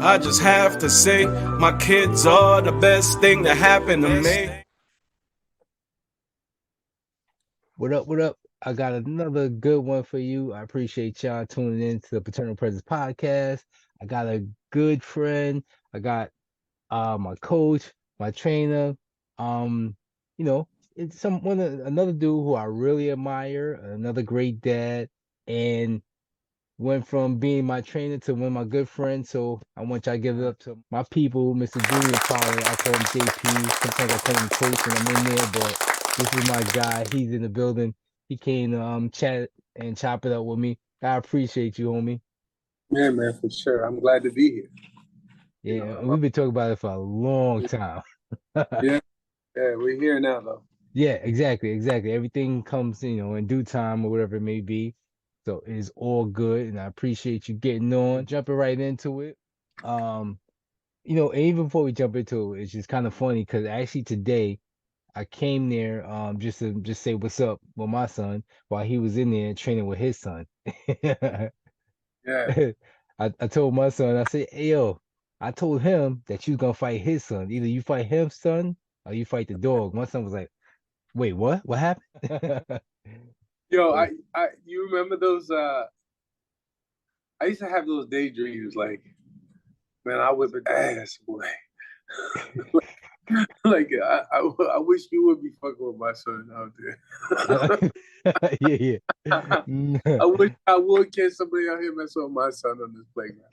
I just have to say, my kids are the best thing that happened to me. What up? What up? I got another good one for you. I appreciate y'all tuning in to the Paternal Presence podcast. I got a good friend. I got my coach, my trainer. Um, you know, it's another dude who I really admire, another great dad, and went from being my trainer to one of my good friends. So I want y'all to give it up to my people, Mr. Julian Pollard. I call him JP. Sometimes I call him Coach when I'm in there, but this is my guy. He's in the building. He came to chat and chop it up with me. I appreciate you, homie. Yeah, man, for sure. I'm glad to be here. You Yeah, and know, we've been talking about it for a long time. yeah, yeah, we're here now though. Yeah, exactly. Everything comes, in due time or whatever it may be. So it's all good, and I appreciate you getting on, jumping right into it. Um, and even before we jump into it, it's just kind of funny because actually today I came there just to just say what's up with my son while he was in there training with his son. Yeah. I told my son, I said, hey yo, I told him that you was gonna fight his son. Either you fight him, son, or you fight the dog. My son was like, wait, what? What happened? Yo, So, you remember those? I used to have those daydreams, like, man, I whip an ass, boy. Like, I wish you would be fucking with my son out yeah. there. Mm, I wish I would catch somebody out here messing with my son on this playground.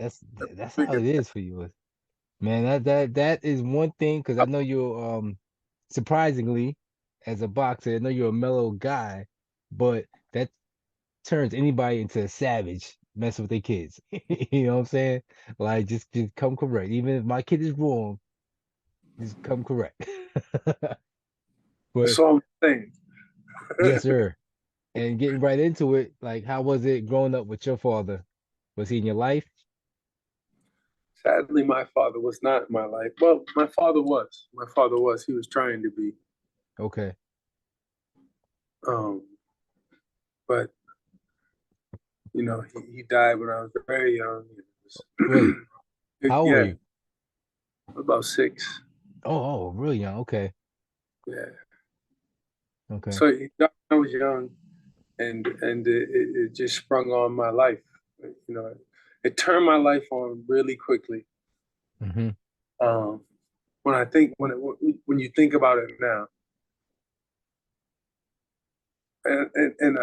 that's how Look it at is for you. Man, that is one thing because I know you're surprisingly, as a boxer, I know you're a mellow guy, but that turns anybody into a savage messing with their kids. You know what I'm saying? Like just come correct. Even if my kid is wrong, just come correct. That's But all I'm saying. yes, sir. And getting right into it, like how was it growing up with your father? Was he in your life? Sadly, my father was not in my life. Well, my father was. My father was. He was trying to be. Okay. Um, but he died when I was very young. Really? How old were Yeah, you? about six. Oh, really young. Okay. Yeah. Okay. So he died when I was young, and it just sprung on my life. You know, it turned my life on really quickly. Hmm. Um, when you think about it now, and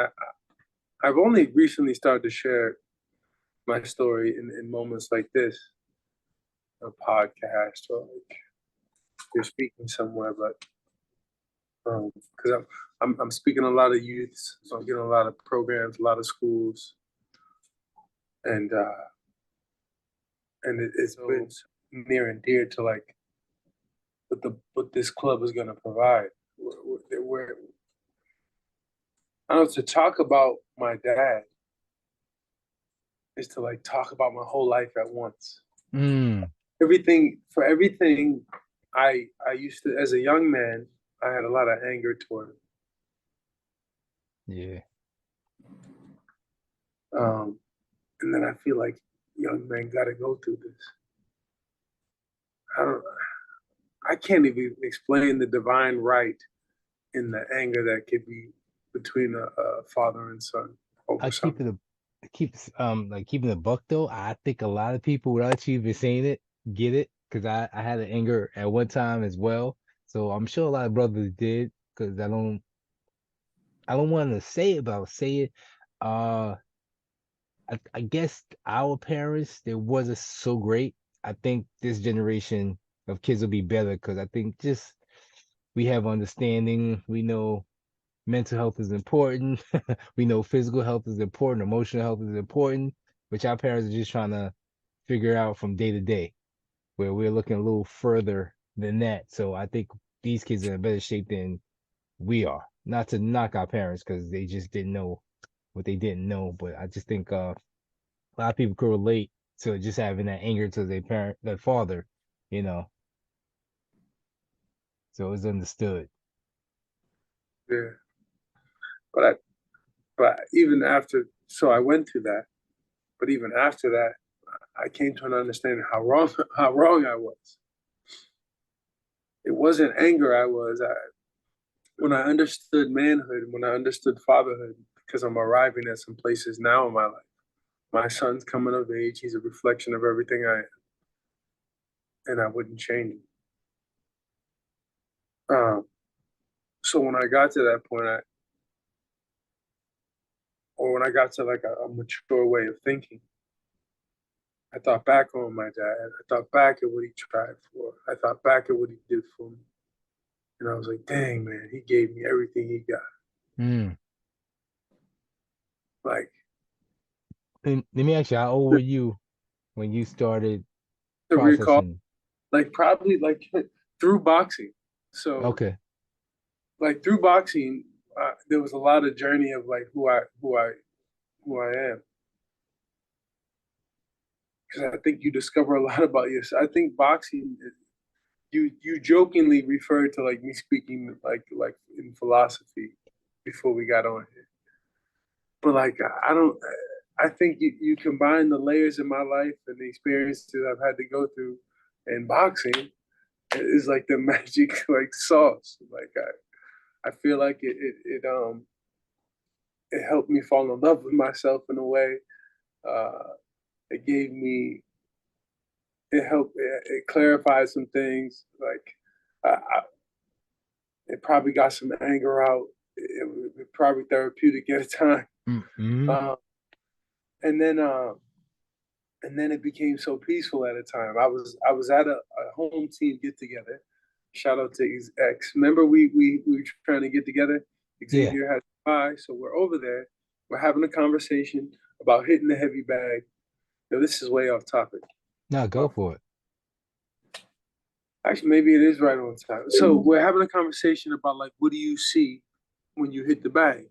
I've only recently started to share my story in moments like this, a podcast or like you're speaking somewhere, but because I'm speaking to a lot of youths, so I'm getting a lot of programs, a lot of schools, and it's been near and dear to like what this club is going to provide. Where I don't know, to talk about my dad is to like talk about my whole life at once. Mm, Everything I used to, as a young man, I had a lot of anger toward yeah. him. And then I feel like young men got to go through this. I don't. I can't even explain the divine right in the anger that could be between a father and son over I keep something. it a like keeping a buck though. I think a lot of people without you even saying it get it because I had an anger at one time as well. So I'm sure a lot of brothers did because I don't want to say it, but I'll say it. Uh, I guess our parents they wasn't so great. I think this generation of kids will be better because I think just we have understanding. We know mental health is important. We know physical health is important, emotional health is important, which our parents are just trying to figure out from day to day, where we're looking a little further than that. So I think these kids are in better shape than we are. Not to knock our parents because they just didn't know what they didn't know, but I just think a lot of people could relate to just having that anger to their parent, their father, you know. So it's understood. Yeah, but I, but even after, so I went through that. But even after that, I came to an understanding how wrong I was. It wasn't anger when I understood manhood, when I understood fatherhood, because I'm arriving at some places now in my life. My son's coming of age. He's a reflection of everything I am, and I wouldn't change it. So when I got to that point, when I got to like a mature way of thinking, I thought back on my dad. I thought back at what he tried for. I thought back at what he did for me. And I was like, dang, man, he gave me everything he got. Mm. Like, And let me ask you, how old were you when you started to recall, processing? like probably like through boxing. So Okay. like through boxing, there was a lot of journey of like who I am. Because I think you discover a lot about yourself. I think boxing, you jokingly referred to like me speaking like in philosophy before we got on here. But like I don't. I think you combine the layers in my life and the experiences I've had to go through, and boxing is like the magic like sauce. Like I feel like it helped me fall in love with myself in a way. It gave me it helped it clarified some things. Like it probably got some anger out. It probably therapeutic at a time. Mm-hmm. And then it became so peaceful at a time. I was at a home team get together. Shout out to X. Remember we were trying to get together. Yeah. Xavier had by, so we're over there. We're having a conversation about hitting the heavy bag. Yo, this is way off topic. No, go for it. Actually, maybe it is right on time. So we're having a conversation about like, what do you see when you hit the bag?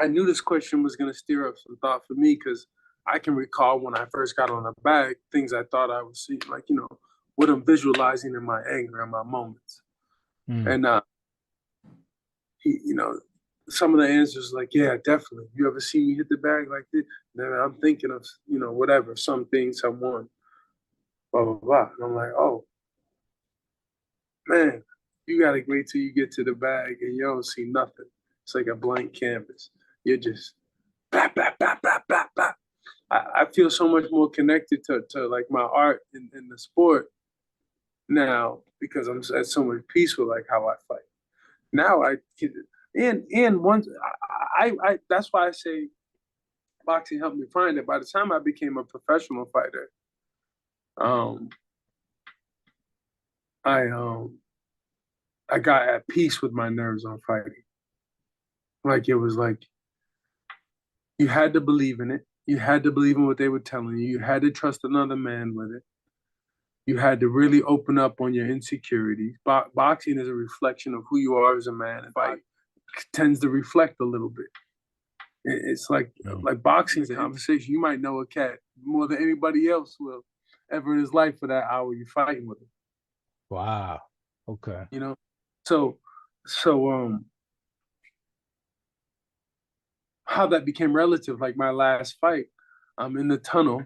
I knew this question was going to stir up some thought for me because I can recall when I first got on the bag, things I thought I would see, like, what I'm visualizing in my anger and my moments. Mm. And, some of the answers like, yeah, definitely. You ever see me hit the bag like this? Then I'm thinking of, whatever, something, someone, blah, blah, blah. And I'm like, oh, man, you got to wait till you get to the bag and you don't see nothing. It's like a blank canvas. You're just, blah, blah, blah, blah, blah, blah. I feel so much more connected to like my art in the sport now because I'm at so much peace with like how I fight. Now and once I that's why I say boxing helped me find it. By the time I became a professional fighter, I got at peace with my nerves on fighting. Like it was like you had to believe in it. You had to believe in what they were telling you. You had to trust another man with it. You had to really open up on your insecurities. Boxing is a reflection of who you are as a man. And fight tends to reflect a little bit. It's like boxing is a conversation. You might know a cat more than anybody else will ever in his life for that hour you're fighting with him. Wow. Okay. So how that became relative, like my last fight, I'm in the tunnel.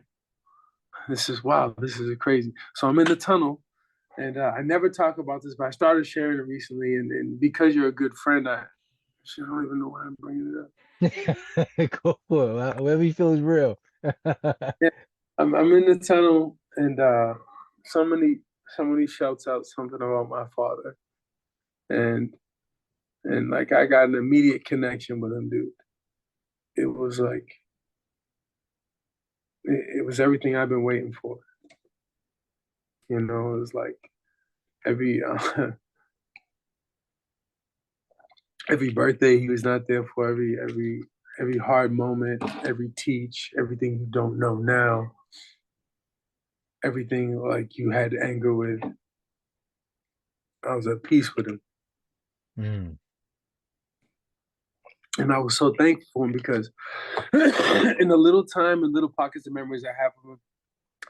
This is wow. This is crazy. So I'm in the tunnel, and I never talk about this, but I started sharing it recently. And because you're a good friend, I don't even know why I'm bringing it up. Go for it. Whatever you feel is real. Yeah, I'm in the tunnel, and somebody shouts out something about my father, and like I got an immediate connection with him, dude. It was like it was everything I've been waiting for. It was like every every birthday he was not there for, every hard moment, every teach, everything you don't know now, everything like you had anger with. I was at peace with him. Mm. And I was so thankful for him because in the little time and little pockets of memories I have of him,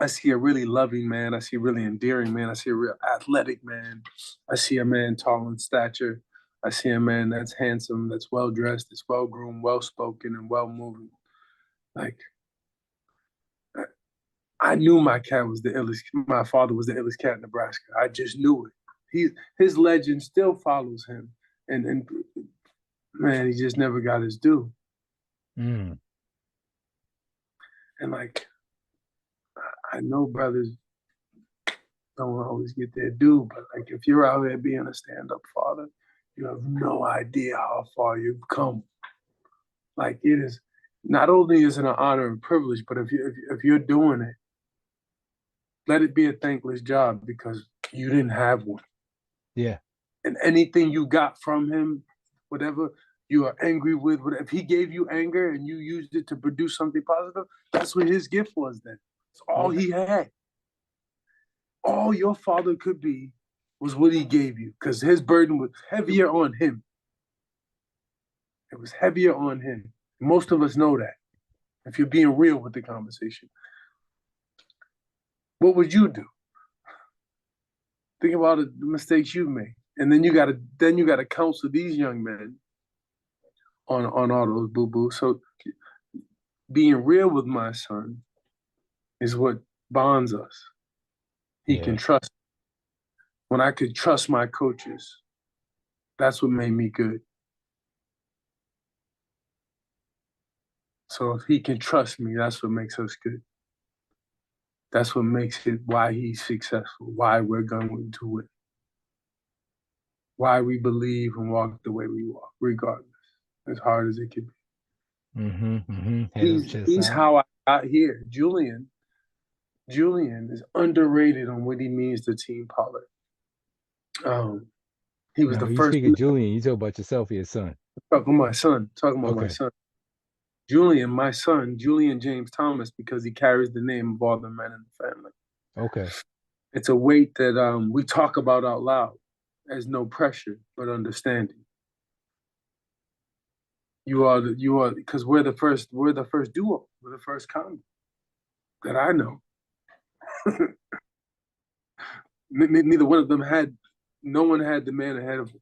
I see a really loving man. I see a really endearing man. I see a real athletic man. I see a man tall in stature. I see a man that's handsome, that's well dressed, that's well groomed, well spoken, and well moving. Like I knew my cat was the illest. My father was the illest cat in Nebraska. I just knew it. His legend still follows him, and man, he just never got his due. Mm. And like, I know brothers don't always get their due, but like, if you're out there being a stand-up father, you have no idea how far you've come. Like, it is not only is it an honor and privilege, but if you're doing it, let it be a thankless job because you didn't have one. Yeah. And anything you got from him, whatever you are angry with, if he gave you anger and you used it to produce something positive, that's what his gift was then. It's all he had. All your father could be was what he gave you because his burden was heavier on him. It was heavier on him. Most of us know that. If you're being real with the conversation, what would you do? Think about the mistakes you've made, and then you gotta counsel these young men on all those boo boos. So being real with my son is what bonds us. He can trust. When I could trust my coaches, that's what made me good. So if he can trust me, that's what makes us good. That's what makes it why he's successful, why we're going to win, why we believe and walk the way we walk, regardless, as hard as it can be. Mm-hmm. He's how I got here. Julian is underrated on what he means to Team Pollard. He was the you first. Speak of Julian, you talk about yourself or your son? Talking about my son. Julian, my son, Julian James Thomas, because he carries the name of all the men in the family. Okay. It's a weight that we talk about out loud as no pressure, but understanding. You are because we're the first duo, we're the first combo that I know. Neither one of them no one had the man ahead of him.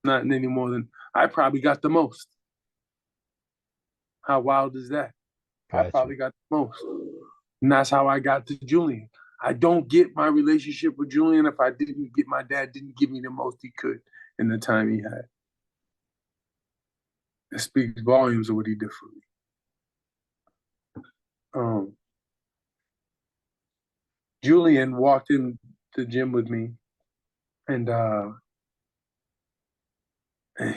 Not any more than I probably got the most. How wild is that? Gotcha. I probably got the most. And that's how I got to Julian. I don't get my relationship with Julian if my dad didn't give me the most he could in the time he had. It speaks volumes of what he did for me. Julian walked in the gym with me, and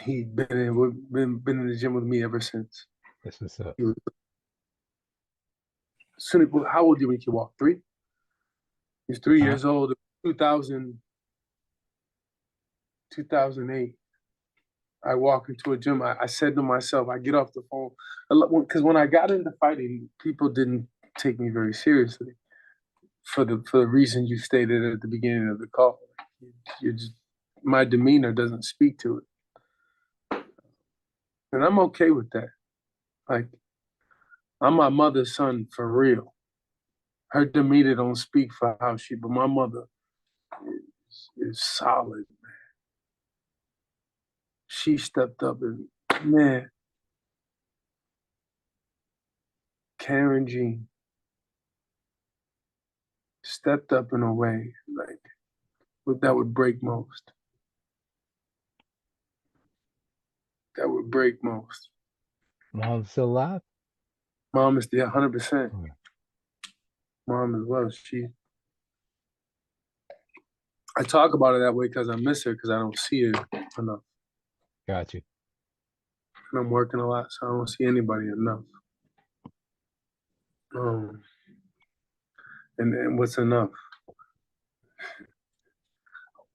he been in the gym with me ever since. That's what's up. How old do you think he walked? 3? He's 3 years old. 2008. I walk into a gym. I said to myself, I get off the phone. Because when I got into fighting, people didn't take me very seriously for the reason you stated at the beginning of the call. My demeanor doesn't speak to it. And I'm okay with that. Like, I'm my mother's son for real. Her demeanor don't speak for how but my mother is solid, man. She stepped up and, man, Karen Jean stepped up in a way like that would break most. That would break most. Mom's still alive? Mom is there 100%. Mom as well. I talk about it that way because I miss her because I don't see her enough. Got you. And I'm working a lot, so I don't see anybody enough. And what's enough?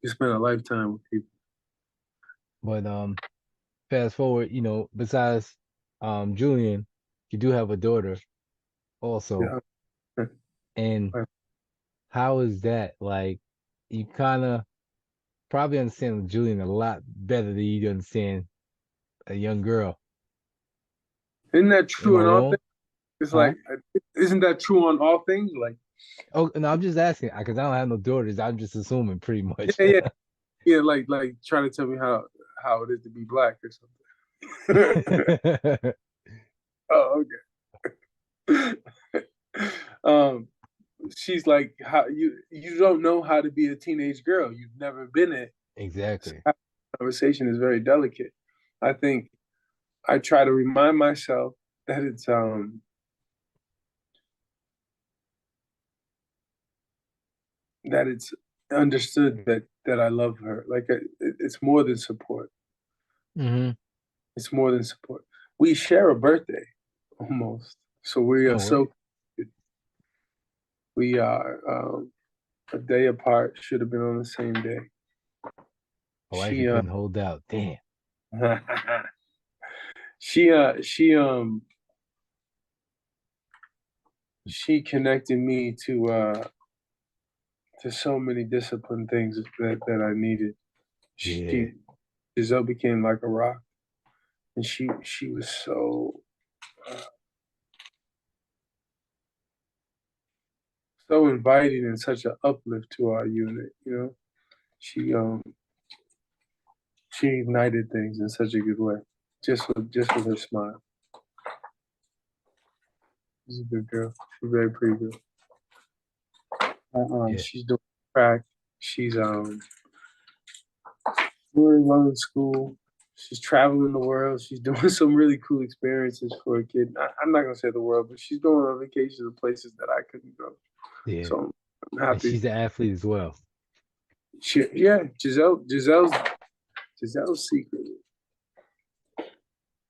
You spend a lifetime with people. But fast forward, besides Julian, you do have a daughter also. Yeah. And how is that? Like, you kind of probably understand Julian a lot better than you understand a young girl. Isn't that true in all things? It's like, isn't that true on all things? Like, oh no, I'm just asking because I don't have no daughters. I'm just assuming pretty much. Yeah. Like trying to tell me how it is to be black or something. Oh, okay. she's like, how you don't know how to be a teenage girl. You've never been it. So Exactly. conversation is very delicate. I think I try to remind myself that it's understood that I love her. Like it's more than support. Mm-hmm. It's more than support. We share a birthday almost, so we are Oh, word? so we are a day apart. Should have been on the same day. My wife, you She couldn't hold out. Damn. she she connected me to so many disciplined things that I needed. Yeah. She Giselle became like a rock, and she was so inviting and such an uplift to our unit. You know, she um she ignited things in such a good way, just with her smile. She's a good girl. She's a very pretty girl. Yeah. She's doing track. She's doing well in school. She's traveling the world. She's doing some really cool experiences for a kid. I'm not gonna say the world, but she's going on vacations to places that I couldn't go. Yeah. So I'm And happy. she's an athlete as well. Yeah, Giselle's secret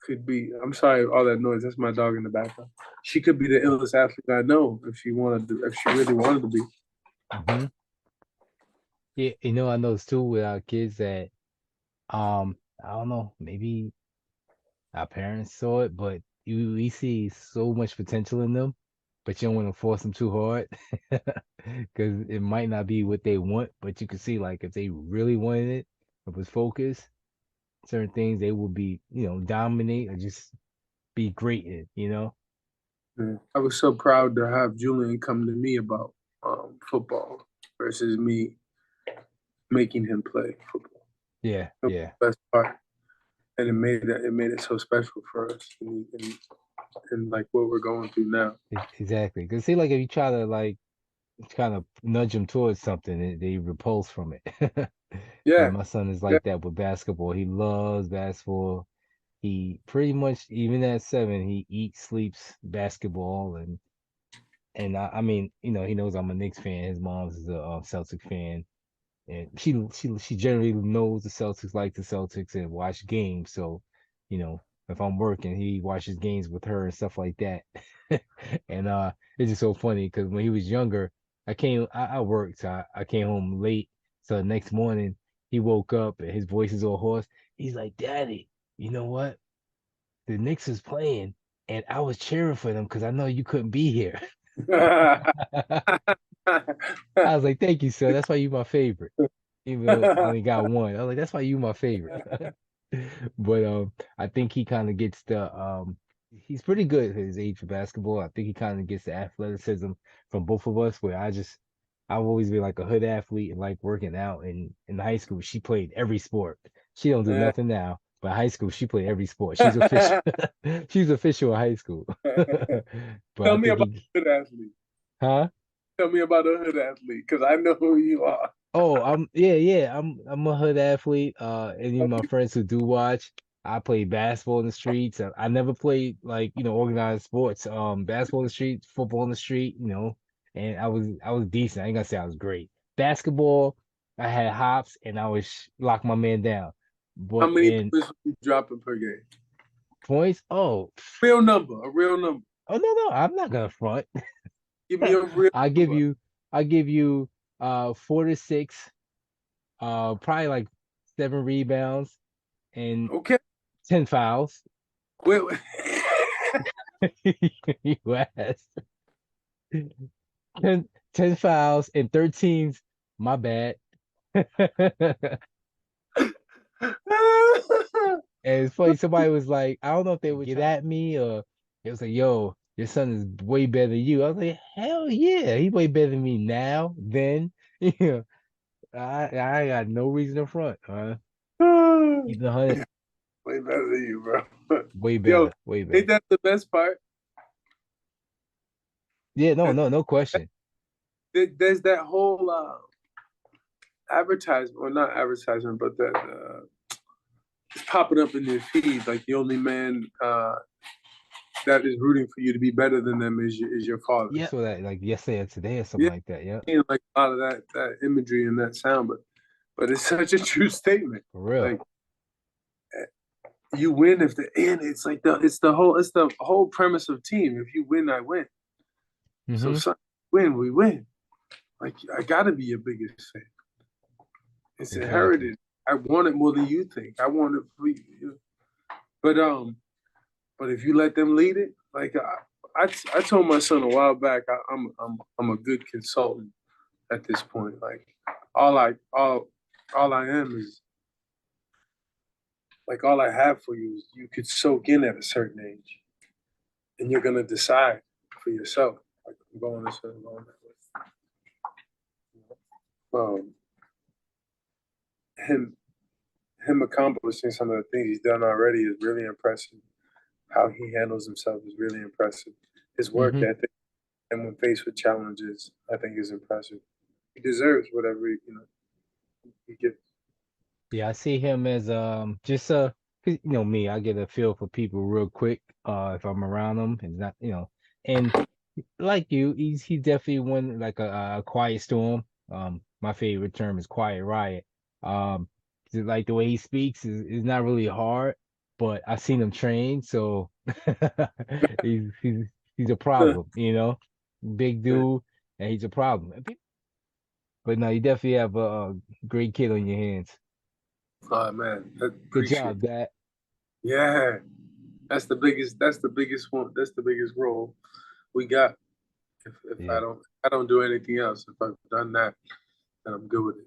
could be. I'm sorry, all that noise. That's my dog in the background. She could be the illest athlete I know if she wanted to. If she really wanted to be. Mm-hmm. Yeah, I noticed too with our kids that I don't know, maybe our parents saw it, but we see so much potential in them, but you don't want to force them too hard because it might not be what they want, but you can see like if they really wanted it, if it was focused, certain things they will be, dominate or just be great in. Yeah. I was so proud to have Julian come to me about football versus me making him play football. Yeah, That was yeah. the best part, and it made it so special for us, and like what we're going through now. Exactly. Because see, like if you try to like kind of nudge them towards something, they repulse from it. And Yeah, my son is yeah. like that with basketball. He loves basketball. He pretty much, even at 7, he eats, sleeps basketball, and I mean, he knows I'm a Knicks fan. His mom's is a Celtic fan, and she generally knows the Celtics, like the Celtics, and watch games. So, you know, if I'm working, he watches games with her and stuff like that. And it's just so funny because when he was younger, I worked, so I came home late. So the next morning, he woke up and his voice is all hoarse. He's like, "Daddy, you know what? The Knicks is playing, and I was cheering for them because I know you couldn't be here." I was like, "Thank you, sir. That's why you my favorite." Even though I only got one. I was like, that's why you my favorite. But I think he kind of gets he's pretty good at his age for basketball. I think he kind of gets the athleticism from both of us, where I've always been like a hood athlete and like working out. And in high school, she played every sport. She don't do nothing now, but high school she played every sport. She's official. She's official in high school. But Tell I me think about a hood athlete. huh? Tell me about a hood athlete, because I know who you are. Oh, I'm a hood athlete. Any of my friends who do watch, I play basketball in the streets. I never played like, organized sports. Basketball in the streets, football in the street, and I was decent. I ain't gonna say I was great. Basketball, I had hops and I was lock my man down. How But many in points are you dropping per game? points, oh, Real number, a real number. oh no, I'm not gonna front. Give me a real I give number. you I give you 4 to 6, probably like 7 rebounds and Okay. 10 fouls. Wait. You asked. 10 fouls and 13s. My bad. And it's funny, somebody was like, I don't know if they would get at me or it was like, yo, your son is way better than you. I was like, hell yeah, he's way better than me now, then. Yeah, I got no reason to front, huh? Keep it 100, Way better than you, bro. way Yo, better, way ain't better. that the best part? Yeah, no question. there's that whole advertisement, or not advertisement, but that it's popping up in their feed, like the only man that is rooting for you to be better than them is your father. Yeah, so that like yesterday or today or something Yeah. like that. Yeah, Like a lot of that imagery and that sound, but it's such a true statement. for real. Like you win if it's like it's the whole premise of team. If you win, I win. So Mhm. we win. Like I gotta be your biggest fan. It's Exactly. inherited. I want it more than you think. I want it for you. But if you let them lead it, like I told my son a while back, I'm a good consultant at this point. Like all I am is like all I have for you is you could soak in at a certain age, and you're gonna decide for yourself. Like I'm going this way, I'm going that way. Him accomplishing some of the things he's done already is really impressive. How he handles himself is really impressive. His work ethic, and when faced with challenges, I think is impressive. He deserves whatever he gets. Yeah, I see him as just 'cause, you know me, I get a feel for people real quick if I'm around them and not and like you, he's definitely one like a quiet storm. My favorite term is quiet riot. Um, like the way he speaks is not really hard, but I've seen him train, so he's he's he's a problem, big dude, and he's a problem. But no, you definitely have a great kid on your hands. Oh man, I Good appreciate job, it. Dad. Yeah, that's the biggest. That's the biggest one. That's the biggest role we got. If Yeah. I don't do anything else. If I've done that, then I'm good with it.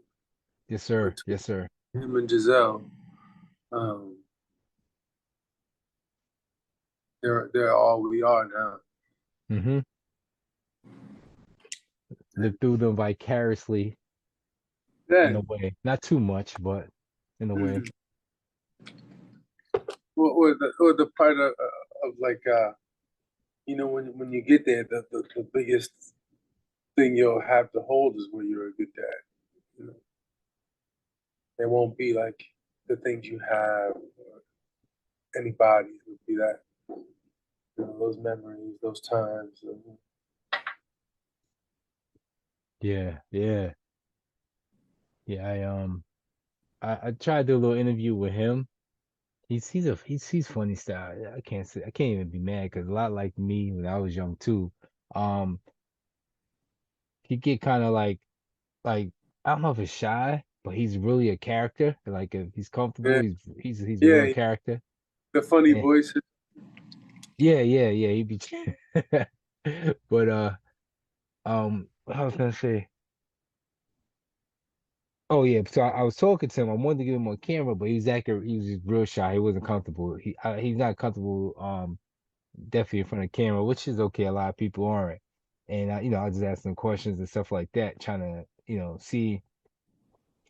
Yes, sir. Between Yes, sir. him and Giselle, um, they're all we are now. Mm-hmm. Live through them vicariously in Yeah. a way. Not too much, but in a way. Mhm. Or the part of like when you get there, the biggest thing you'll have to hold is when you're a good dad. You know, it won't be like the things you have or anybody. It'll be that those memories, those times. Yeah, yeah. Yeah, I tried to do a little interview with him. He's funny style. I can't even be mad because a lot like me when I was young too. Um, he get kind of like I don't know if it's shy, but he's really a character. Like if he's comfortable, Yeah, he's a real yeah. character. The funny And voices. yeah. He be but what I was gonna say. Oh yeah, so I was talking to him. I wanted to get him on camera, but he was just real shy. He wasn't comfortable. He's not comfortable definitely in front of camera, which is okay. A lot of people aren't. And I was just asking questions and stuff like that, trying to, see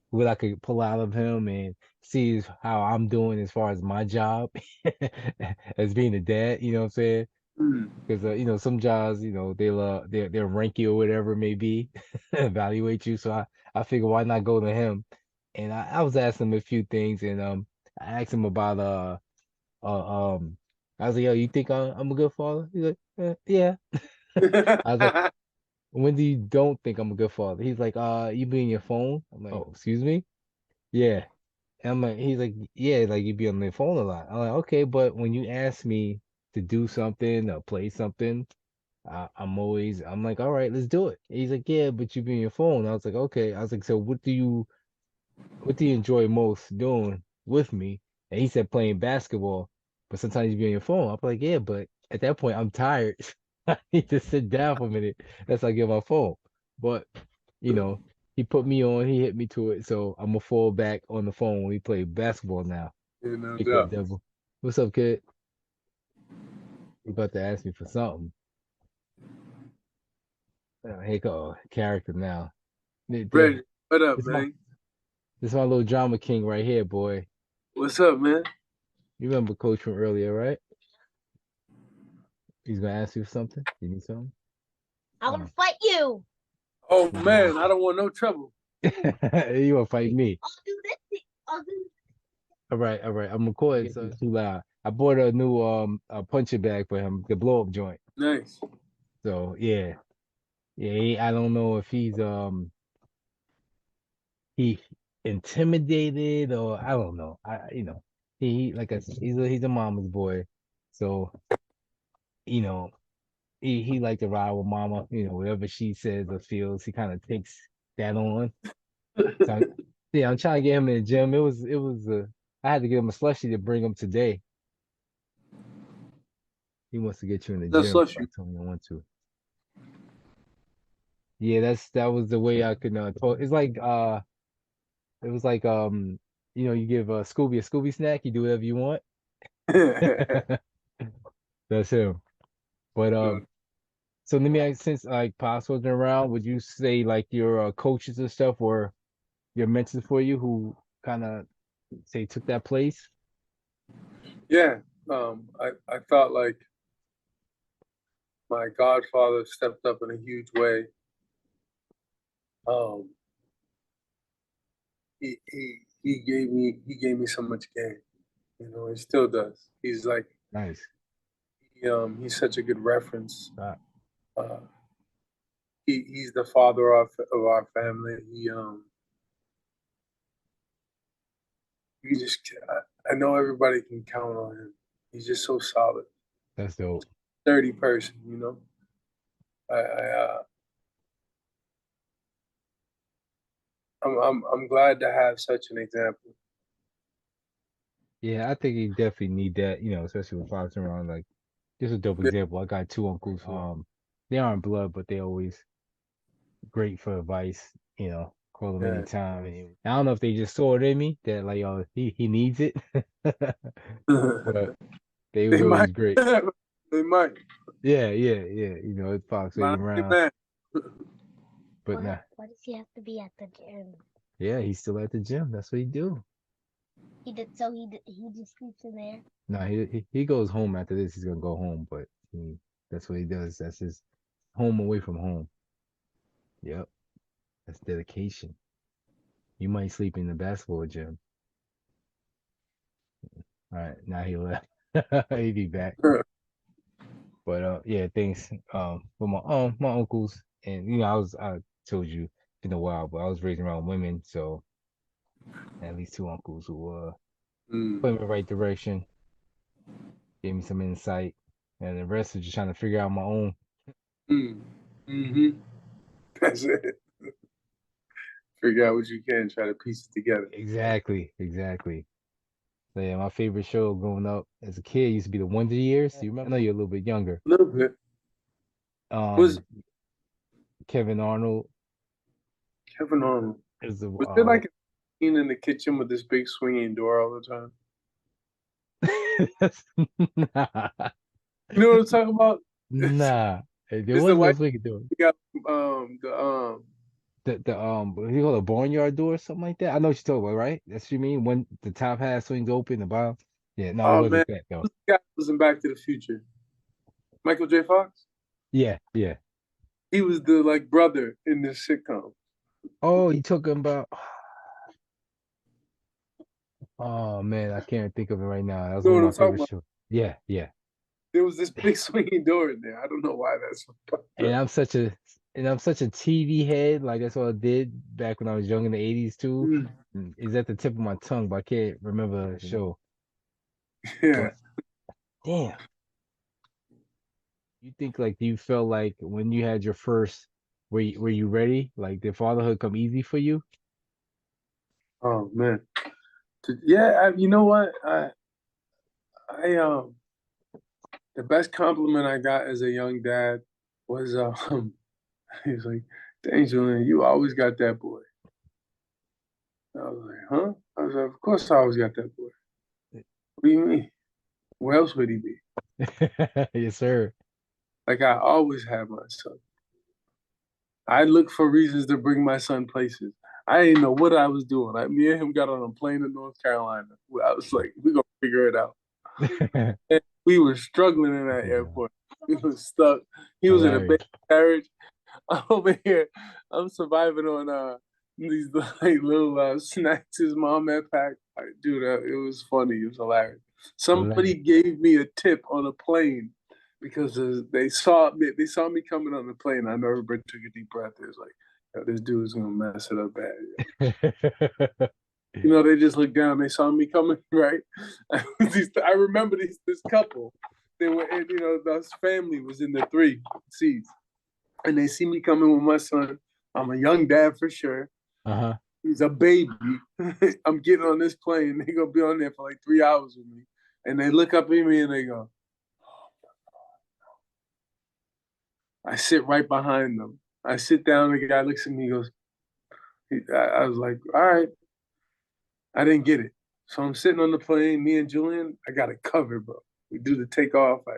what I could pull out of him and see how I'm doing as far as my job as being a dad, you know what I'm saying? Mm. Because some jobs, they'll rank you or whatever it may be, evaluate you. So I figure why not go to him? And I was asking him a few things, and I asked him about I was like, yo, you think I'm a good father? He's like, yeah. I was like, when do you don't think I'm a good father? He's like, you be on your phone? I'm like, oh, excuse me? Yeah. And he's like, yeah, like you be on your phone a lot. I'm like, okay, but when you ask me to do something or play something, I'm like, all right, let's do it. He's like, yeah, but you be on your phone. I was like, okay. I was like, so what do you enjoy most doing with me? And he said playing basketball, but sometimes you be on your phone. I'm like, yeah, but at that point I'm tired. I need to sit down for a minute. That's how I get my phone. But you know, he put me on, he hit me to it, so I'm gonna fall back on the phone when we play basketball now. No Pick up doubt. devil. What's up, kid? You about to ask me for something. Here go character now. Reggie, what up, This my man? this my little drama king right here, boy. What's up, man? You remember Coach from earlier, right? He's gonna ask you something. You need something? I want to fight you. Oh man, I don't want no trouble. You gonna fight me? I'll do this. I'll do. All right. I'm recording, so it's too loud. I bought a new a punching bag for him, the blow up joint. Nice. So yeah. I don't know if he intimidated or I don't know. He like I said, he's a mama's boy, so you know he like to ride with mama. Whatever she says or feels, he kind of takes that on. So yeah, I'm trying to get him in the gym. I had to give him a slushie to bring him today. He wants to get you in the That's gym. So I slushie. told him I want to. Yeah, that was the way I could talk. It's like it was like you give Scooby a Scooby snack, you do whatever you want. That's him. But so let me ask, since like Pops wasn't around, would you say like your coaches and stuff were your mentors for you who kind of say took that place? Yeah. I felt like my godfather stepped up in a huge way. He gave me so much game. He still does. He's like Nice. he's such a good reference. Uh, Uh, he's the father of our family. I know everybody can count on him. He's just so solid. that's dope. Sturdy person, I'm glad to have such an example. Yeah, I think you definitely need that, especially with Pops around. Like, just a dope example. I got two uncles. They aren't blood, but they always great for advice. Call them Yeah. anytime. And I don't know if they just saw it in me that like, oh, he needs it, but they was They always might. great. They might. Yeah. It's Pops But waiting I around, man. but nah. Why does he have to be at the gym? Yeah, he's still at the gym. That's what he do. He did. So he just sleeps in there. No, he goes home after this. He's gonna go home, but that's what he does. That's his home away from home. Yep, that's dedication. You might sleep in the basketball gym. All right, now he left. He'll be back. But yeah, thanks. For my uncles, and I told you in a while, but I was raised around women, so at least two uncles who put me in the right direction, gave me some insight, and the rest was just trying to figure out my own. Mm-hmm. That's it. Figure out what you can, try to piece it together. Exactly. So yeah, my favorite show growing up as a kid used to be the Wonder Years. You remember? I know you're a little bit younger. A little bit. Was Kevin Arnold Kevin Arnold. is the Was there like a scene in the kitchen with this big swinging door all the time? nah. You know what I'm talking about? Nah. There It's the wasn't no white swinging door. we got What do you call it, a barnyard door or something like that? I know what you're talking about, right? That's what you mean when the top half swings open, the bottom. Yeah, no, it oh man, wasn't that though. who's the guy who was in Back to the Future? Michael J. Fox? Yeah. He was the like brother in this sitcom. Oh, you talking about? Oh man, I can't think of it right now. That was You know one what of I'm my talking favorite about? shows. Yeah. There was this big swinging door in there. I don't know why that's And I'm such a TV head. Like that's what I did back when I was young in the 80s too. Is at the tip of my tongue, but I can't remember the show. Yeah. But damn. You think like you felt like when you had your first, were you ready? Like did fatherhood come easy for you? Oh man. Yeah, you know what? I the best compliment I got as a young dad was he was like, "Dang, Julian, you always got that boy." I was like, "Huh?" I was like, "Of course I always got that boy. What do you mean? Where else would he be?" Yes, sir. Like I always had my son. I look for reasons to bring my son places. I didn't know what I was doing. Me and him got on a plane in North Carolina. I was like, "We're gonna figure it out." And we were struggling in that airport. He was stuck. He was in a big Hilarious. carriage. I'm over here. I'm surviving on these like little snacks his mom had packed. Dude, it was funny. It was hilarious. Somebody gave me a tip on a plane because they saw me coming on the plane. I know everybody took a deep breath. It was like, yo, this dude is gonna mess it up bad. You know, they just looked down. They saw me coming, right? I remember this couple. They were, you know, this family was in the 3 seats, and they see me coming with my son. I'm a young dad for sure. Uh-huh. He's a baby. I'm getting on this plane. They're gonna be on there for like 3 hours with me, and they look up at me and they go, I sit right behind them. I sit down. The guy looks at me. He goes, I was like, all right. I didn't get it. So I'm sitting on the plane, me and Julian, I got it covered, bro. We do the takeoff, I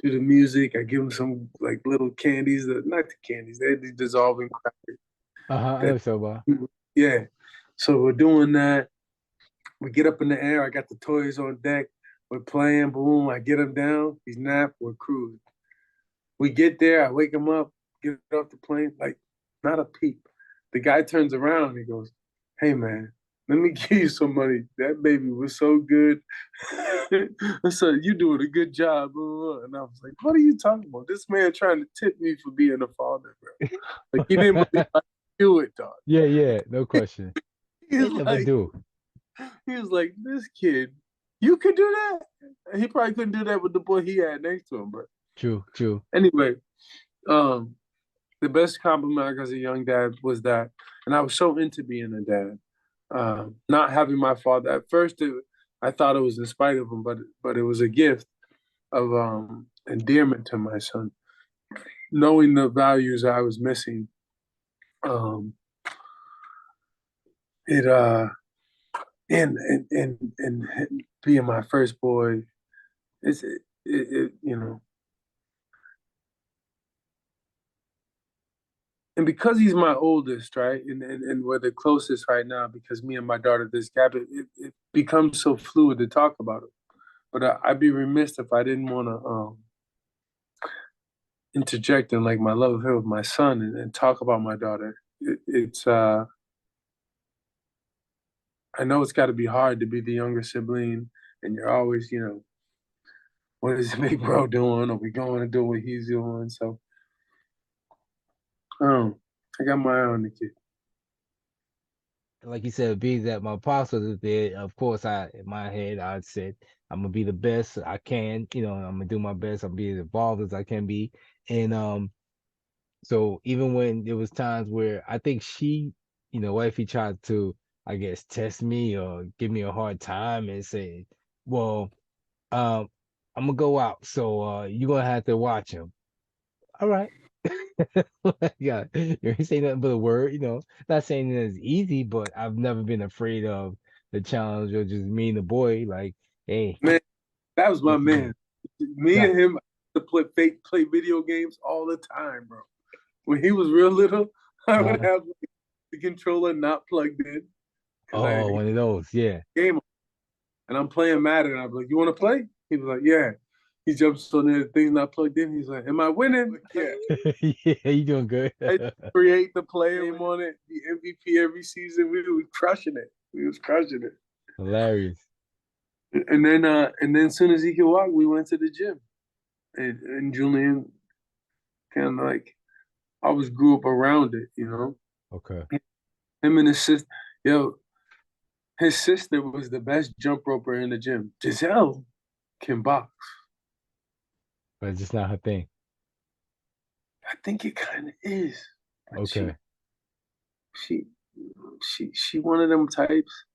do the music, I give them some like little candies, not the candies, they're the dissolving crackers. Uh-huh. I know so well. Yeah. So we're doing that. We get up in the air, I got the toys on deck, we're playing, boom, I get him down, he's napped, we're cruising. We get there, I wake him up, get off the plane, like not a peep. The guy turns around and he goes, hey man, let me give you some money. That baby was so good. I said, you doing a good job. And I was like, what are you talking about? This man trying to tip me for being a father, bro. Like, he didn't believe I could do it, dog. Yeah, no question. He They was never like, do. he was like, this kid, you could do that? And he probably couldn't do that with the boy he had next to him, bro. True. Anyway, the best compliment I got as a young dad was that, and I was so into being a dad. Not having my father at first, I thought it was in spite of him, but it was a gift of endearment to my son, knowing the values I was missing. It and being my first boy, it you know, and because he's my oldest, right, and we're the closest right now because me and my daughter, this gap, it becomes so fluid to talk about it. But I'd be remiss if I didn't want to interject in like my love of him with my son and talk about my daughter. It's I know it's got to be hard to be the younger sibling, and you're always, you know, what is big bro doing? Are we going to do what he's doing? So, I got my eye on the kid. Like you said, being that my apostle is there, of course, in my head, I said, I'm gonna be the best I can, you know, I'm gonna do my best, I'm be as involved as I can be. And so even when there was times where I think she, you know, wifey tried to, I guess, test me or give me a hard time and say, well, um, I'm gonna go out, so you're gonna have to watch him. All right. Yeah, you ain't say nothing but a word, you know. Not saying that it's easy, but I've never been afraid of the challenge or just me and the boy. Like, hey, Man, that was my what you man. Me Yeah. and him to play video games all the time, bro. When he was real little, I would have like, the controller not plugged in. Oh, one of those, yeah. Game, and I'm playing Madden. And I'm like, you want to play? He was like, yeah. He jumps on there, the thing's not plugged in. He's like, am I winning? Like, yeah. Yeah, you doing good. I create the player on it, the MVP every season. We were crushing it. We was crushing it. Hilarious. And then as soon as he could walk, we went to the gym. And Julian kind of like always grew up around it, you know. Okay. Him and his sister, his sister was the best jump roper in the gym. Giselle can box. But it's just not her thing. I think it kind of is. But Okay. she one of them types.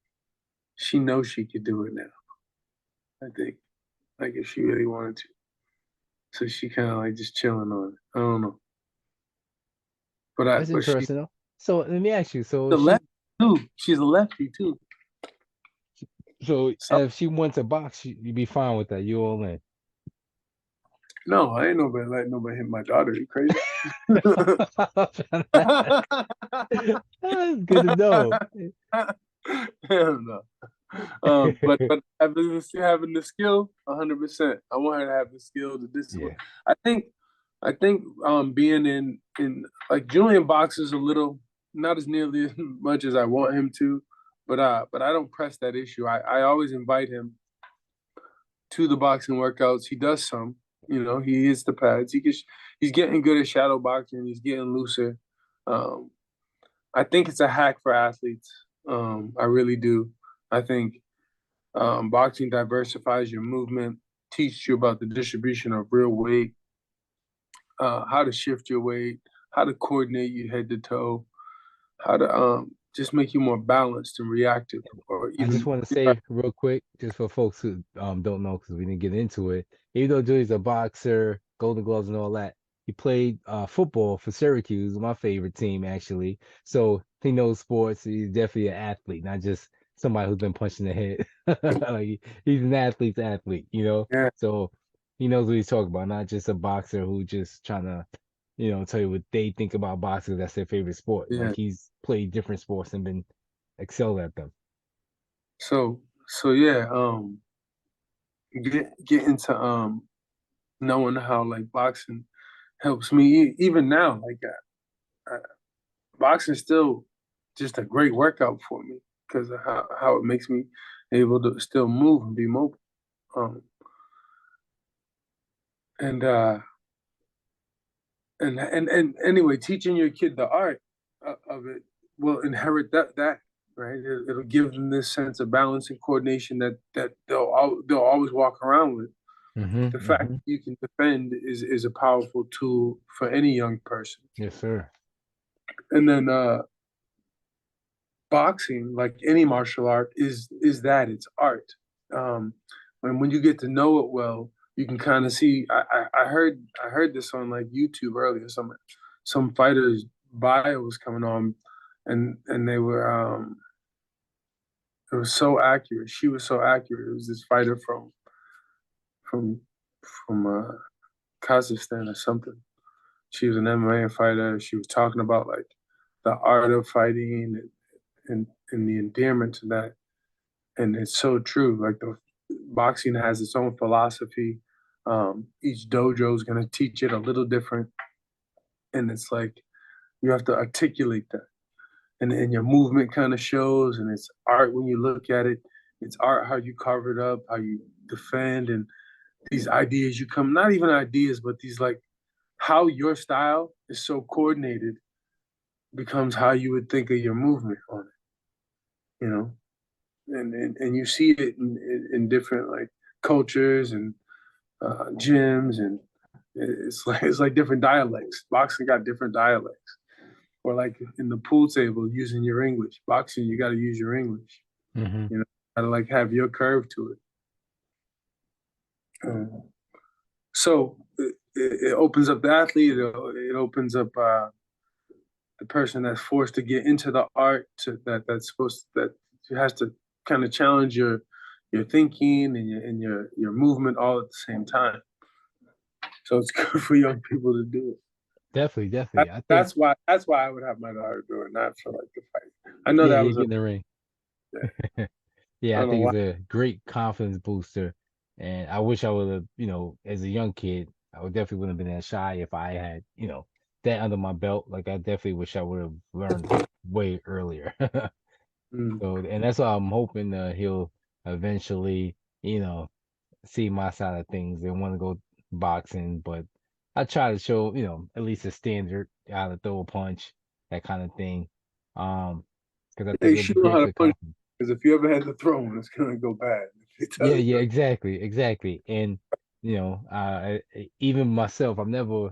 She knows she could do it now. I think, like if she really wanted to. So she kind of like just chilling on it. I don't know. That's But she's interesting though. So let me ask you, a lefty too. She's a lefty too. so So if she went to box, you'd be fine with that. You all in. no, I ain't nobody letting nobody hit my daughter. You crazy? That's good to know. Hell no. But having the skill, 100%. I want her to have the skill, the discipline. Yeah. I think I think being in like Julian boxes a little, not as nearly as much as I want him to, but I don't press that issue. I always invite him to the boxing workouts. He does some, he hits the pads. He's getting good at shadow boxing. He's getting looser. Um, I think it's a hack for athletes. I really do. I think boxing diversifies your movement, teaches you about the distribution of real weight, how to shift your weight, how to coordinate your head to toe, how to just make you more balanced and reactive, or I just even want to say real quick, just for folks who don't know, because we didn't get into it. Even though Julie's a boxer, Golden Gloves and all that, he played football for Syracuse, my favorite team actually. So he knows sports. He's definitely an athlete, not just somebody who's been punched in the head. Like, he's an athlete's athlete, you know. yeah, So he knows what he's talking about, not just a boxer who just trying to, tell you what they think about boxing. That's their favorite sport. yeah. Like, he's played different sports and been excelled at them. So yeah, get into knowing how like boxing helps me even now. Like boxing still just a great workout for me because of how it makes me able to still move and be mobile. Um, and and anyway, teaching your kid the art of it will inherit that right. It'll give them this sense of balance and coordination that they'll always walk around with. Mm-hmm, The fact mm-hmm. that you can defend is a powerful tool for any young person. Yes, sir. And then boxing, like any martial art, is that it's art. Um, when you get to know it well, you can kind of see. I heard this on like YouTube earlier. Some fighters' bio was coming on, and they were it was so accurate. She was so accurate. It was this fighter from from Kazakhstan or something. She was an MMA fighter. She was talking about like the art of fighting and the endearment to that. And it's so true. Like the boxing has its own philosophy. Each dojo is going to teach it a little different, and it's like you have to articulate that, and your movement kind of shows, and it's art when you look at it. It's art how you carve it up, how you defend, and these ideas you come not even ideas, but these like how your style is so coordinated becomes how you would think of your movement on it, and you see it in different like cultures and gyms, and it's like different dialects. Boxing got different dialects, or like in the pool table using your English. Boxing, you got to use your English. Mm-hmm. Got to like have your curve to it. So it opens up the athlete. It opens up the person that's forced to get into the art that has to kind of challenge your thinking and your movement all at the same time. So it's good for young people to do it. Definitely, definitely. I think, That's why I would have my daughter do it, not for like the fight. I know yeah, that yeah, was get a in the ring. yeah, I Yeah, I don't know think why. it's a great confidence booster. And I wish I would have, as a young kid, I would definitely wouldn't have been that shy if I had, that under my belt. Like, I definitely wish I would have learned way earlier. Mm. So, and that's why I'm hoping he'll eventually, see my side of things and want to go boxing. But I try to show, at least a standard, how to throw a punch, that kind of thing. Because I think They it'll be should know great how to for punch confidence. because if you ever had to throw one, it's gonna go bad. It Yeah, does. yeah, exactly, exactly. And even myself, I've never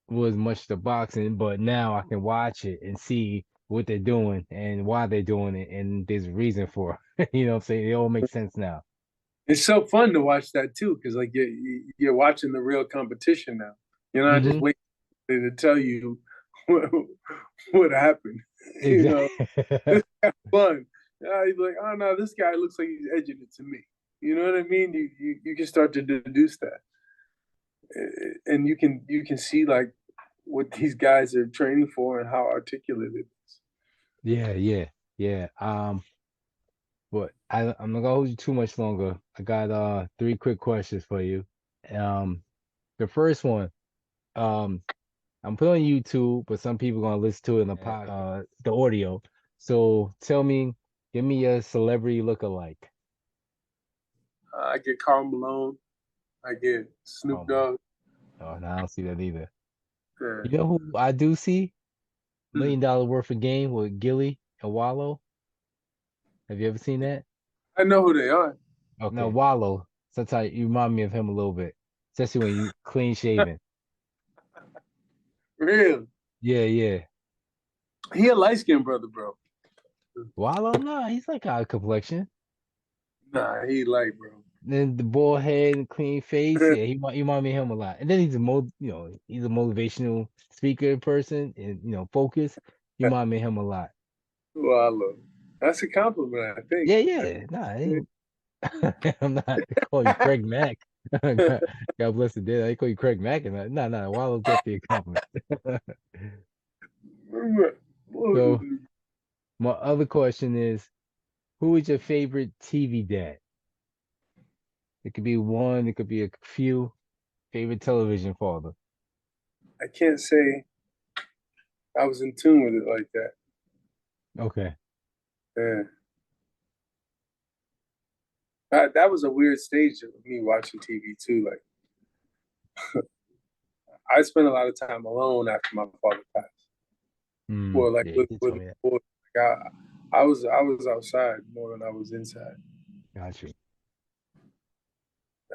was much to boxing, but now I can watch it and see what they're doing and why they're doing it, and there's a reason for it. You know what I'm saying? It all makes sense now. It's so fun to watch that too, because like you're watching the real competition now. You're not just Mm-hmm. waiting to tell you what, what happened. You know, Exactly. it's kind of fun. You're like, oh no, this guy looks like he's edging it to me. You know what I mean? You can start to deduce that, and you can see like what these guys are training for and how articulate it is. Yeah, yeah, yeah. But I'm not gonna hold you too much longer. I got three quick questions for you. Um, the first one. I'm putting on YouTube, but some people gonna listen to it in the audio. So tell me, give me a celebrity look-alike. I get Karl Malone. I get Snoop Dogg. Oh, no, I don't see that either. Yeah. You know who I do see? $1 Hmm. Million Worth of Game with Gilly and Wallow. Have you ever seen that? I know who they are. Okay. No, Wallow. Sometimes you remind me of him a little bit, especially when you clean shaven. Real. Yeah, yeah. He a light skinned brother, bro. Wallow, no, he's like out of complexion. Nah, he light, bro. Then the bald head and clean face, yeah, he remind me of him a lot. And then he's he's a motivational speaker person and focus. He remind me of him a lot. Wallow. That's a compliment, I think. Yeah, yeah. Nah, I'm not calling you Craig Mack. God bless the dead. I call you Craig Mack and no, Wallow's definitely a compliment. So my other question is, who is your favorite TV dad? It could be one, it could be a few. Favorite television father. I can't say I was in tune with it like that. Okay. Yeah. That was a weird stage of me watching TV too. Like I spent a lot of time alone after my father passed. Well, like Yeah, with you told me that. like I was outside more than I was inside. Got you.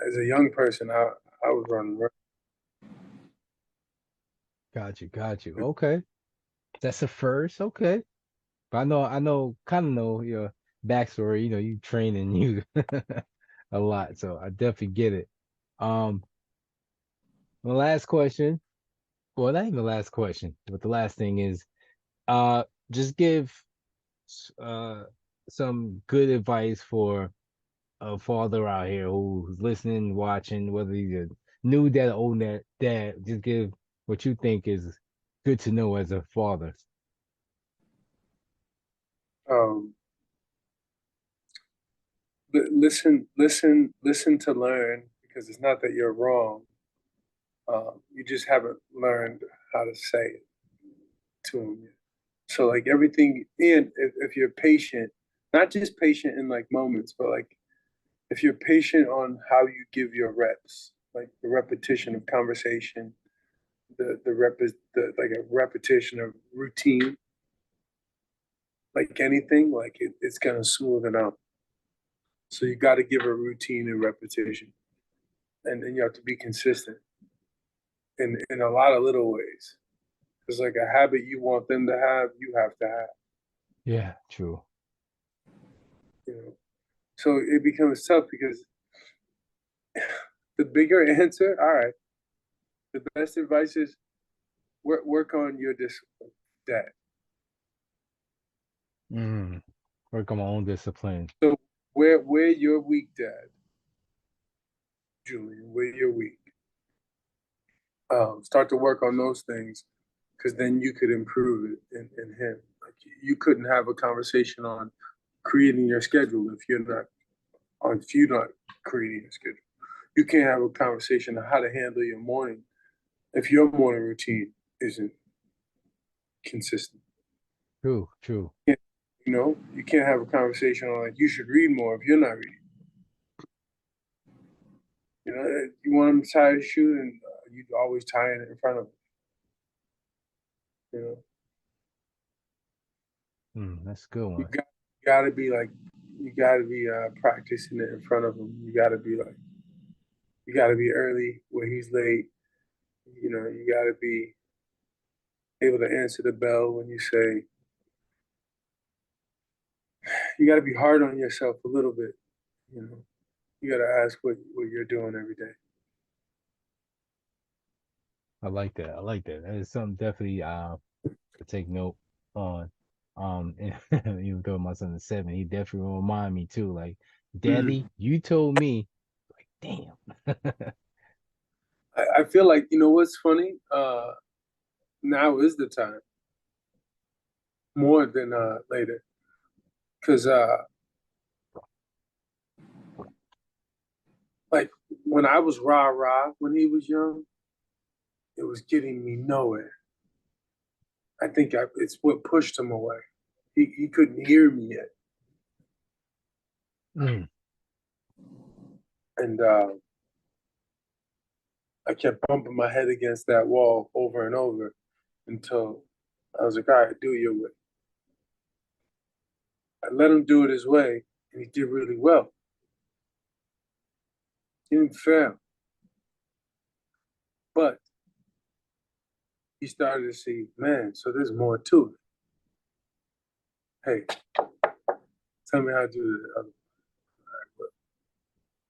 As a young person, I was running around. Got you. Okay. That's a first. Okay. But kind of know your backstory. You training you a lot, so I definitely get it. Um, the last question. Well, not even the last question, but the last thing is, just give uh some good advice for a father out here who's listening, watching, whether he's a new dad or old dad. Just give what you think is good to know as a father. Um, listen to learn because it's not that you're wrong. You just haven't learned how to say it to them yet. So like everything, and if you're patient, not just patient in like moments, but like if you're patient on how you give your reps, like the repetition of conversation, the like a repetition of routine, like anything, like it's gonna smooth it out. So you got to give a routine and repetition, and then you have to be consistent in a lot of little ways. It's like a habit you want them to have, you have to have. Yeah, true. You know, so it becomes tough because the bigger answer, all right, the best advice is work on your discipline, Dad. Work on my own discipline. So where you're weak, Dad, Julian, where you're weak. Start to work on those things because then you could improve it in him. Like you couldn't have a conversation on creating your schedule if you're not creating a schedule. You can't have a conversation on how to handle your morning if your morning routine isn't consistent. True. You can't have a conversation on like you should read more if you're not reading. You want them to tie a shoe and you always tying it in front of them. That's a good You one. gotta be like, you gotta be practicing it in front of him. You gotta be early where he's late. You gotta be able to answer the bell when you say. You gotta be hard on yourself a little bit. You gotta ask what you're doing every day. I like that. I like that. That is something definitely to take note on. And even though my son is 7, he definitely will remind me too. Like, Daddy, you told me. Like, damn. I feel like what's funny. Now is the time more than later, because like when I was rah rah when he was young, it was getting me nowhere. I think it's what pushed him away. He couldn't hear me yet. Mm. And I kept bumping my head against that wall over and over until I was like, all right, do it your way. I let him do it his way, and he did really well. He didn't fail. But he started to see, man, so there's more to it. Hey, tell me how to do the other.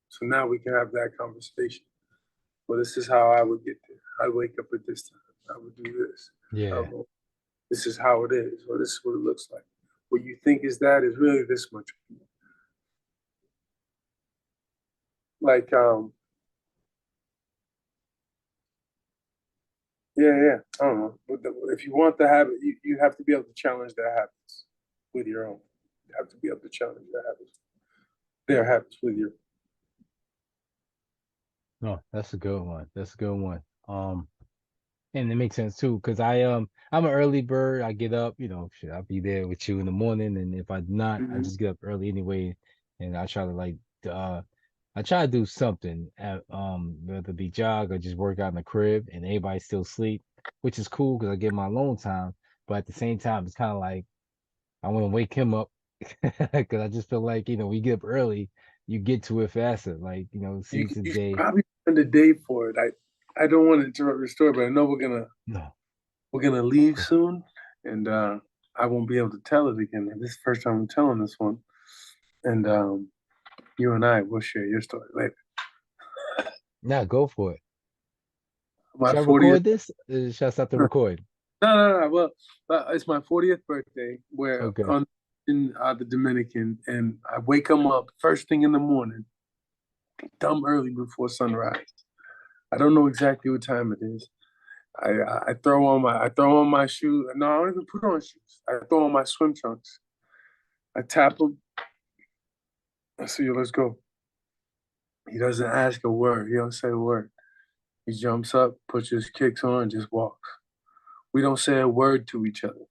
So now we can have that conversation. Well, this is how I would get there. I'd wake up at this time. I would do this. Yeah. This is how it is, or this is what it looks like. What you think is that is really this much. Like, yeah. I don't know. If you want the habit, you have to be able to challenge their habits with your own. You have to be able to challenge their habits with your. No, that's a good one. That's a good one. And it makes sense too, because I'm an early bird. I get up, shit, I'll be there with you in the morning, and if I'm not, I just get up early anyway, and I try to I try to do something at whether it be jog or just work out in the crib, and everybody still sleep, which is cool because I get my alone time. But at the same time, it's kind of like I want to wake him up because I just feel like we get up early, you get to it faster. Like You, seize the you should day. probably spend a day for it. I don't want to interrupt your story, but I know No, we're gonna leave soon, and I won't be able to tell it again. This is the first time I'm telling this one, and you and I will share your story later. nah, go for it. My Should I 40th. record this? Should I stop the recording? No. Well, it's my 40th birthday. We're Okay. in the Dominican, and I wake them up first thing in the morning, dumb early before sunrise. I don't know exactly what time it is. I throw on my shoes. No, I don't even put on shoes. I throw on my swim trunks. I tap him. I say, let's go. He doesn't ask a word. He don't say a word. He jumps up, puts his kicks on, and just walks. We don't say a word to each other.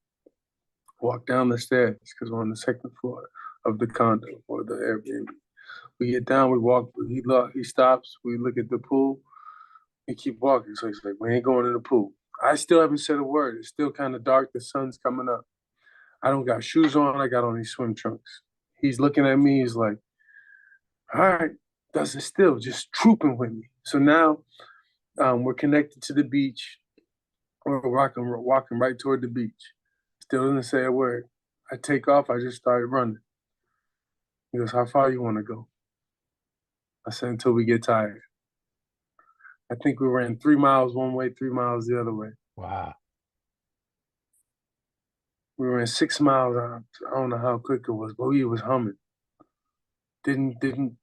Walk down the stairs because we're on the second floor of the condo or the Airbnb. We get down, we walk. He stops. We look at the pool. He keep walking. So he's like, we ain't going to the pool. I still haven't said a word. It's still kind of dark. The sun's coming up. I don't got shoes on. I got on these swim trunks. He's looking at me. He's like, all right, doesn't still, just trooping with me. So now we're connected to the beach. We're walking right toward the beach. Still didn't say a word. I take off. I just started running. He goes, how far you want to go? I said, until we get tired. I think we ran 3 miles one way, 3 miles the other way. Wow. We ran 6 miles. I don't know how quick it was, but we was humming. Didn't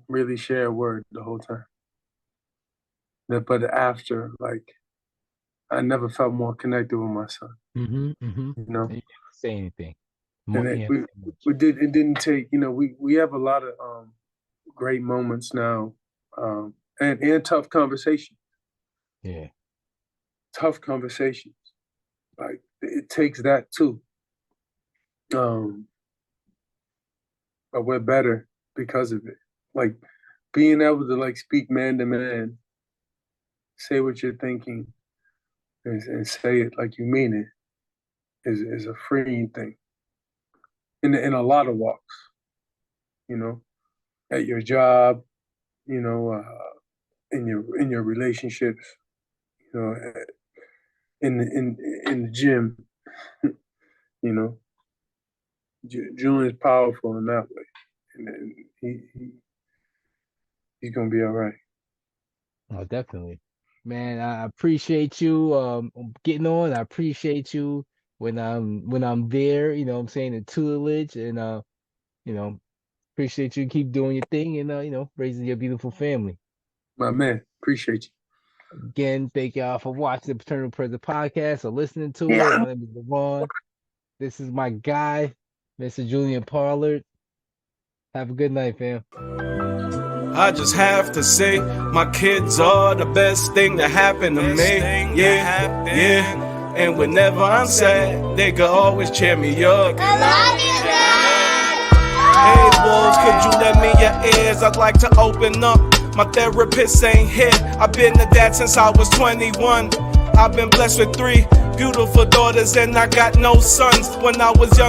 really share a word the whole time. But after, like, I never felt more connected with my son. Mm-hmm. You know, You didn't say anything. and it didn't take. We have a lot of great moments now, and tough conversations. Yeah. Tough conversations. Like it takes that too. But we're better because of it. Like being able to speak man to man, say what you're thinking, and say it like you mean it is a freeing thing. In a lot of walks, at your job, in your relationships, in the gym, you know. Julian is powerful in that way, and he's gonna be all right. Oh, definitely. Man, I appreciate you getting on. I appreciate you when I'm there, what I'm saying, the tutelage, and appreciate you keep doing your thing and raising your beautiful family. My man, appreciate you. Again, thank y'all for watching the Paternal Present podcast or listening to it. My name is Devon. This is my guy, Mr. Julian Pollard. Have a good night, fam. I just have to say, my kids are the best thing that happened to me. Yeah, yeah. And whenever I'm sad, they can always cheer me up. I love you, Dad. Hey wolves, could you lend me your ears? I'd like to open up. My therapist ain't here. I've been a dad since I was 21. I've been blessed with 3 beautiful daughters and I got no sons. When I was young,